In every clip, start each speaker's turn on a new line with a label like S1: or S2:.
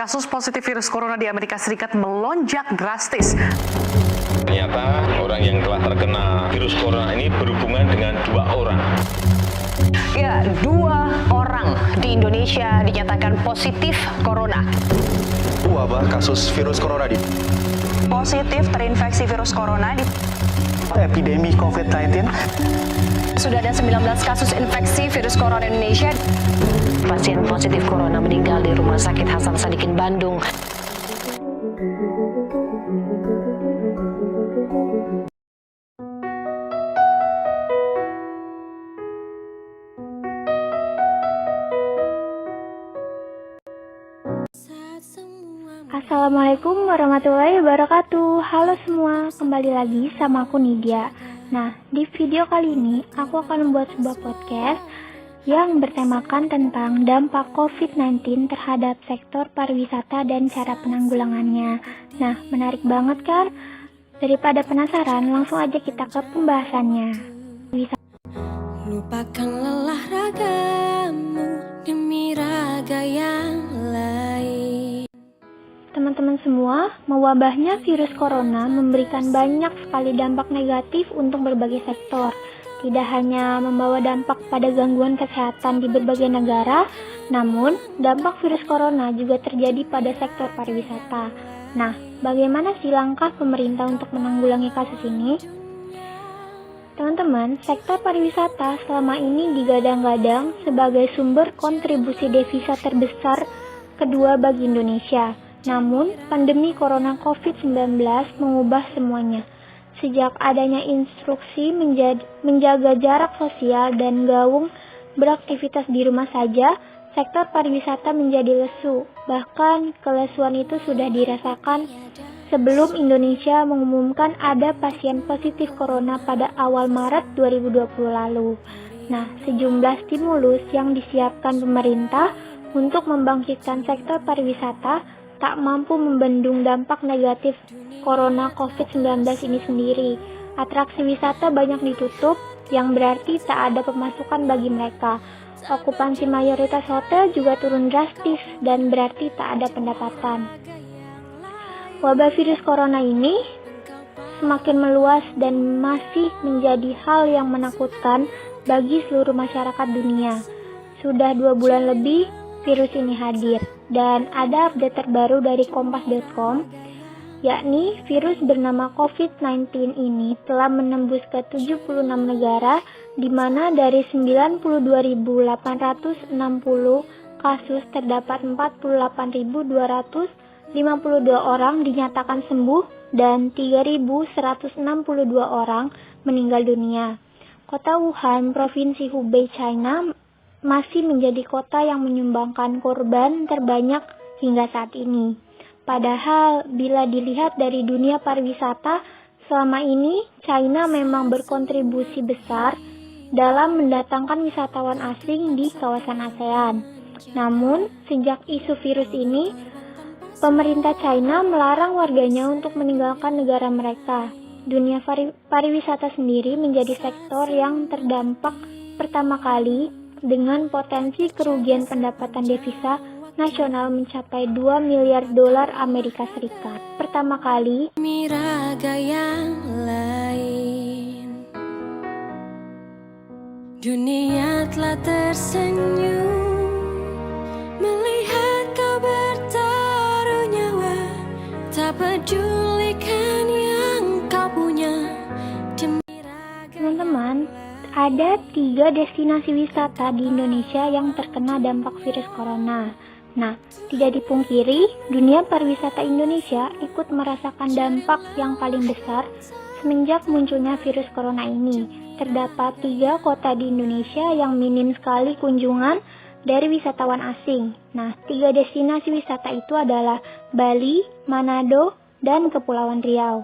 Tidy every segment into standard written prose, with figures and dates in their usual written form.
S1: Kasus positif virus corona di Amerika Serikat melonjak drastis.
S2: Ternyata orang yang telah terkena virus corona ini berhubungan dengan 2 orang.
S3: Ya, 2 orang di Indonesia dinyatakan positif corona.
S4: Wabah kasus virus corona
S5: positif terinfeksi virus corona di
S4: epidemi COVID-19.
S3: Sudah ada 19 kasus infeksi virus corona di Indonesia. Pasien positif corona meninggal di Rumah Sakit Hasan Sadikin, Bandung.
S6: Assalamualaikum warahmatullahi wabarakatuh. Halo semua, kembali lagi sama aku Nidia. Nah, di video kali ini aku akan membuat sebuah podcast yang bertemakan tentang dampak COVID-19 terhadap sektor pariwisata dan cara penanggulangannya. Nah, menarik banget kan? Daripada penasaran, langsung aja kita ke pembahasannya.
S7: Lupakan lelah ragamu demi raga yang lain.
S6: Teman-teman semua, mewabahnya virus corona memberikan banyak sekali dampak negatif untuk berbagai sektor. Tidak hanya membawa dampak pada gangguan kesehatan di berbagai negara, namun dampak virus corona juga terjadi pada sektor pariwisata. Nah, bagaimana sih langkah pemerintah untuk menanggulangi kasus ini? Teman-teman, sektor pariwisata selama ini digadang-gadang sebagai sumber kontribusi devisa terbesar kedua bagi Indonesia. Namun, pandemi corona COVID-19 mengubah semuanya. Sejak adanya instruksi menjaga jarak sosial dan gaung beraktivitas di rumah saja, sektor pariwisata menjadi lesu. Bahkan, kelesuan itu sudah dirasakan sebelum Indonesia mengumumkan ada pasien positif corona pada awal Maret 2020 lalu. Nah, sejumlah stimulus yang disiapkan pemerintah untuk membangkitkan sektor pariwisata tak mampu membendung dampak negatif corona COVID-19 ini sendiri. Atraksi wisata banyak ditutup, yang berarti tak ada pemasukan bagi mereka. Okupansi mayoritas hotel juga turun drastis, dan berarti tak ada pendapatan. Wabah virus corona ini semakin meluas dan masih menjadi hal yang menakutkan bagi seluruh masyarakat dunia. Sudah 2 bulan lebih virus ini hadir, dan ada update terbaru dari Kompas.com, yakni virus bernama COVID-19 ini telah menembus ke 76 negara, di mana dari 92.860 kasus terdapat 48.252 orang dinyatakan sembuh dan 3.162 orang meninggal dunia. Kota Wuhan, Provinsi Hubei, China masih menjadi kota yang menyumbangkan korban terbanyak hingga saat ini. Padahal bila dilihat dari dunia pariwisata, selama ini China memang berkontribusi besar dalam mendatangkan wisatawan asing di kawasan ASEAN. Namun, sejak isu virus ini, pemerintah China melarang warganya untuk meninggalkan negara mereka. Dunia pariwisata sendiri menjadi sektor yang terdampak pertama kali, dengan potensi kerugian pendapatan devisa nasional mencapai 2 miliar dolar Amerika Serikat. Pertama kali,
S7: Miraga yang lain. Dunia telah tersenyum melihat kau bertaruh nyawa, tak pedulikan yang kau punya.
S6: teman-teman, ada 3 destinasi wisata di Indonesia yang terkena dampak virus corona. Nah, tidak dipungkiri, dunia pariwisata Indonesia ikut merasakan dampak yang paling besar semenjak munculnya virus corona ini. Terdapat 3 kota di Indonesia yang minim sekali kunjungan dari wisatawan asing. Nah, 3 destinasi wisata itu adalah Bali, Manado, dan Kepulauan Riau.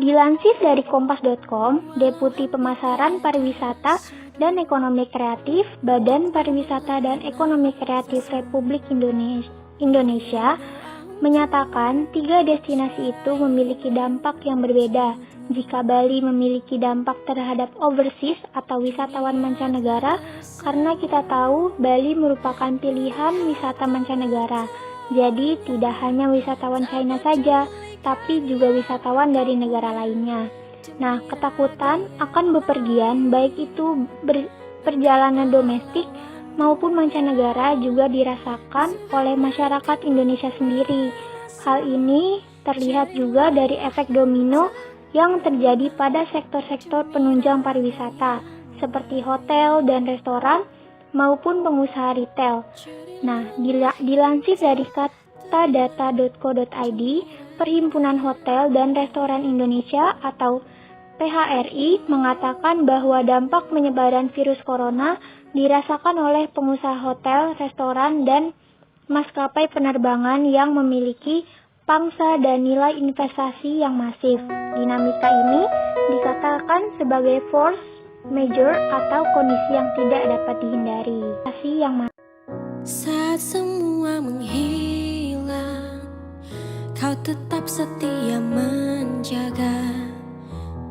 S6: Dilansir dari Kompas.com, Deputi Pemasaran Pariwisata dan Ekonomi Kreatif Badan Pariwisata dan Ekonomi Kreatif Republik Indonesia menyatakan 3 destinasi itu memiliki dampak yang berbeda. Jika Bali memiliki dampak terhadap overseas atau wisatawan mancanegara, karena kita tahu Bali merupakan pilihan wisata mancanegara. Jadi tidak hanya wisatawan China saja, tapi juga wisatawan dari negara lainnya. Nah, ketakutan akan bepergian baik itu perjalanan domestik maupun mancanegara juga dirasakan oleh masyarakat Indonesia sendiri. Hal ini terlihat juga dari efek domino yang terjadi pada sektor-sektor penunjang pariwisata seperti hotel dan restoran maupun pengusaha retail. Nah, dilansir dari katadata.co.id, Perhimpunan Hotel dan Restoran Indonesia atau PHRI mengatakan bahwa dampak penyebaran virus corona dirasakan oleh pengusaha hotel, restoran, dan maskapai penerbangan yang memiliki pangsa dan nilai investasi yang masif. Dinamika ini dikatakan sebagai force majeure atau kondisi yang tidak dapat dihindari.
S7: Saat semua menghilang, kau tetap setia menjaga.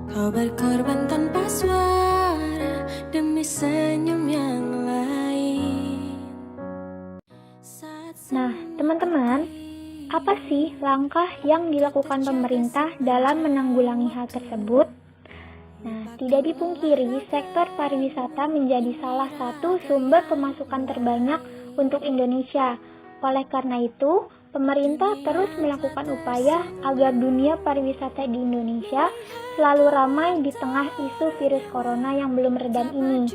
S7: Kau berkorban tanpa suara demi senyum yang lain.
S6: Nah, teman-teman, apa sih langkah yang dilakukan pemerintah dalam menanggulangi hal tersebut? Nah, tidak dipungkiri, sektor pariwisata menjadi salah satu sumber pemasukan terbanyak untuk Indonesia. Oleh karena itu, pemerintah terus melakukan upaya agar dunia pariwisata di Indonesia selalu ramai di tengah isu virus corona yang belum redam ini.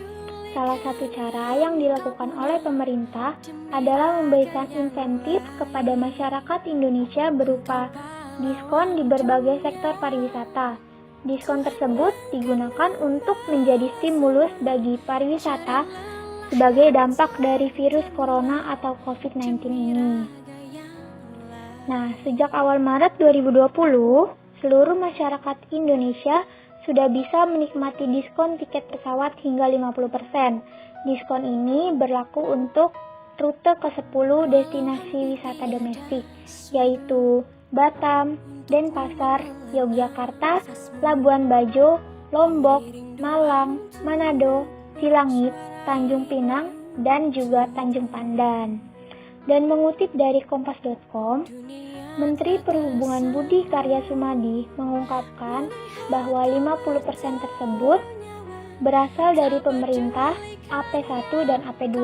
S6: Salah satu cara yang dilakukan oleh pemerintah adalah memberikan insentif kepada masyarakat Indonesia berupa diskon di berbagai sektor pariwisata. Diskon tersebut digunakan untuk menjadi stimulus bagi pariwisata sebagai dampak dari virus corona atau COVID-19 ini. Nah, sejak awal Maret 2020, seluruh masyarakat Indonesia sudah bisa menikmati diskon tiket pesawat hingga 50%. Diskon ini berlaku untuk rute ke 10 destinasi wisata domestik, yaitu Batam, Denpasar, Yogyakarta, Labuan Bajo, Lombok, Malang, Manado, Silangit, Tanjung Pinang, dan juga Tanjung Pandan. Dan mengutip dari kompas.com, Menteri Perhubungan Budi Karya Sumadi mengungkapkan bahwa 50% tersebut berasal dari pemerintah, AP1 dan AP2,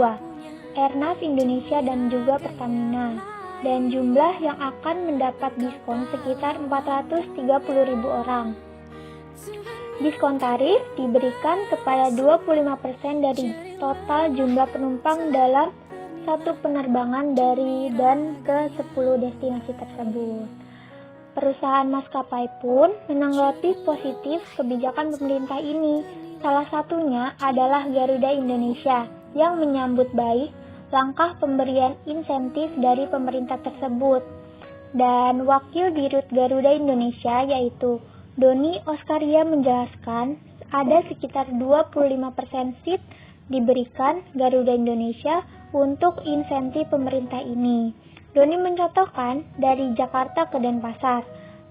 S6: Airnav Indonesia dan juga Pertamina, dan jumlah yang akan mendapat diskon sekitar 430.000 orang. Diskon tarif diberikan kepada 25% dari total jumlah penumpang dalam satu penerbangan dari dan ke 10 destinasi tersebut. Perusahaan maskapai pun menanggapi positif kebijakan pemerintah ini. Salah satunya adalah Garuda Indonesia yang menyambut baik langkah pemberian insentif dari pemerintah tersebut. Dan Wakil Dirut Garuda Indonesia yaitu Doni Oskaria menjelaskan ada sekitar 25% seat diberikan Garuda Indonesia untuk insentif pemerintah ini. Doni mencontohkan dari Jakarta ke Denpasar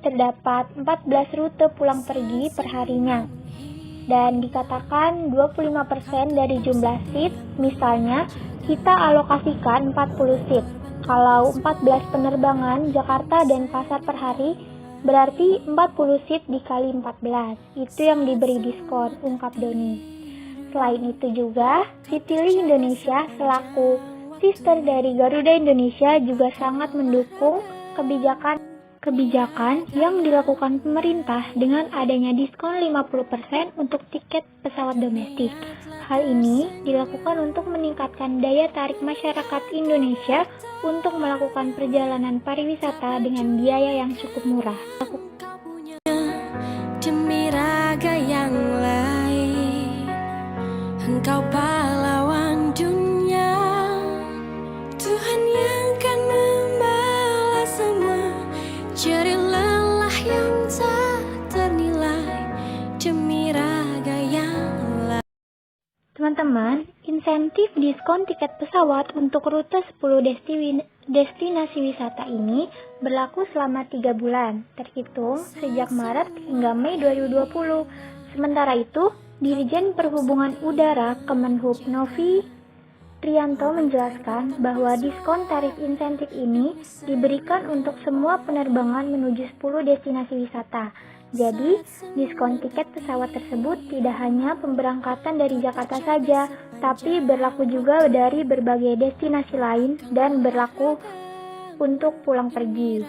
S6: terdapat 14 rute pulang pergi perharinya. Dan dikatakan 25% dari jumlah seat, misalnya kita alokasikan 40 seat. Kalau 14 penerbangan Jakarta Denpasar per hari, berarti 40 seat dikali 14. Itu yang diberi diskon, ungkap Doni. Selain itu juga, Citylink Indonesia selaku sister dari Garuda Indonesia juga sangat mendukung kebijakan yang dilakukan pemerintah dengan adanya diskon 50% untuk tiket pesawat domestik. Hal ini dilakukan untuk meningkatkan daya tarik masyarakat Indonesia untuk melakukan perjalanan pariwisata dengan biaya yang cukup murah.
S7: Demi raga yang lain, engkau pahlawan dunia. Tuhan yang akan membalas semua jerih lelah yang tak ternilai demi raga yang lain.
S6: Teman-teman, insentif diskon tiket pesawat untuk rute 10 destinasi wisata ini berlaku selama 3 bulan, terhitung sejak Maret hingga Mei 2020. Sementara itu, Dirjen Perhubungan Udara Kemenhub Novi Trianto menjelaskan bahwa diskon tarif insentif ini diberikan untuk semua penerbangan menuju 10 destinasi wisata. Jadi, diskon tiket pesawat tersebut tidak hanya pemberangkatan dari Jakarta saja, tapi berlaku juga dari berbagai destinasi lain dan berlaku untuk pulang pergi.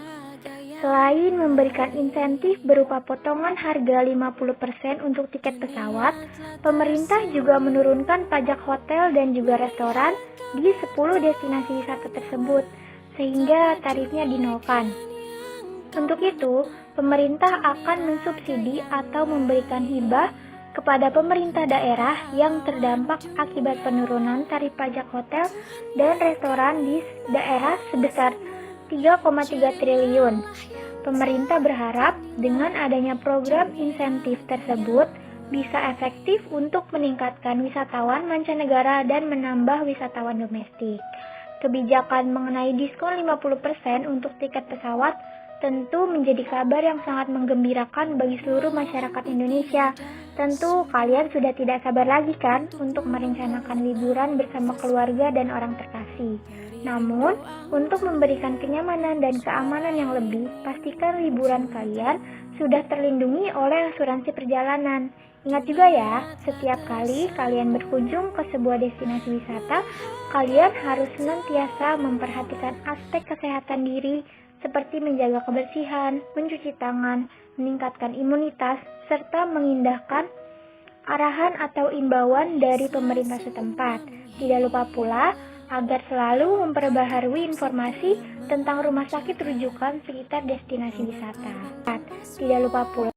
S6: Selain memberikan insentif berupa potongan harga 50% untuk tiket pesawat, pemerintah juga menurunkan pajak hotel dan juga restoran di 10 destinasi wisata tersebut, sehingga tarifnya dinolkan. Untuk itu, pemerintah akan mensubsidi atau memberikan hibah kepada pemerintah daerah yang terdampak akibat penurunan tarif pajak hotel dan restoran di daerah sebesar 3,3 triliun. Pemerintah berharap dengan adanya program insentif tersebut bisa efektif untuk meningkatkan wisatawan mancanegara dan menambah wisatawan domestik. Kebijakan mengenai diskon 50% untuk tiket pesawat tentu menjadi kabar yang sangat menggembirakan bagi seluruh masyarakat Indonesia. Tentu kalian sudah tidak sabar lagi kan untuk merencanakan liburan bersama keluarga dan orang terkasih. Namun, untuk memberikan kenyamanan dan keamanan yang lebih, pastikan liburan kalian sudah terlindungi oleh asuransi perjalanan. Ingat juga ya, setiap kali kalian berkunjung ke sebuah destinasi wisata, kalian harus senantiasa memperhatikan aspek kesehatan diri, seperti menjaga kebersihan, mencuci tangan, meningkatkan imunitas, serta mengindahkan arahan atau imbauan dari pemerintah setempat. Tidak lupa pula agar selalu memperbaharui informasi tentang rumah sakit rujukan sekitar destinasi wisata. Tidak lupa pula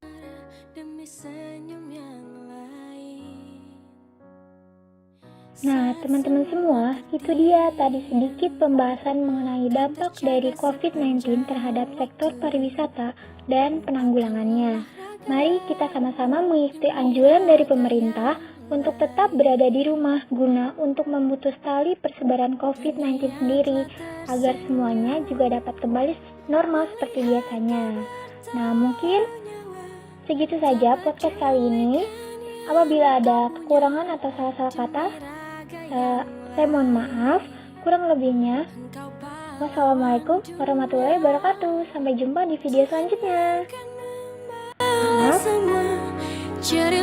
S6: Nah, teman-teman semua, itu dia tadi sedikit pembahasan mengenai dampak dari COVID-19 terhadap sektor pariwisata dan penanggulangannya. Mari kita sama-sama mengikuti anjuran dari pemerintah untuk tetap berada di rumah guna untuk memutus tali persebaran COVID-19 sendiri, agar semuanya juga dapat kembali normal seperti biasanya. Nah, mungkin segitu saja podcast kali ini. Apabila ada kekurangan atau salah-salah kata, saya mohon maaf. Kurang lebihnya, wassalamualaikum warahmatullahi wabarakatuh. Sampai jumpa di video selanjutnya.
S7: Semua jadi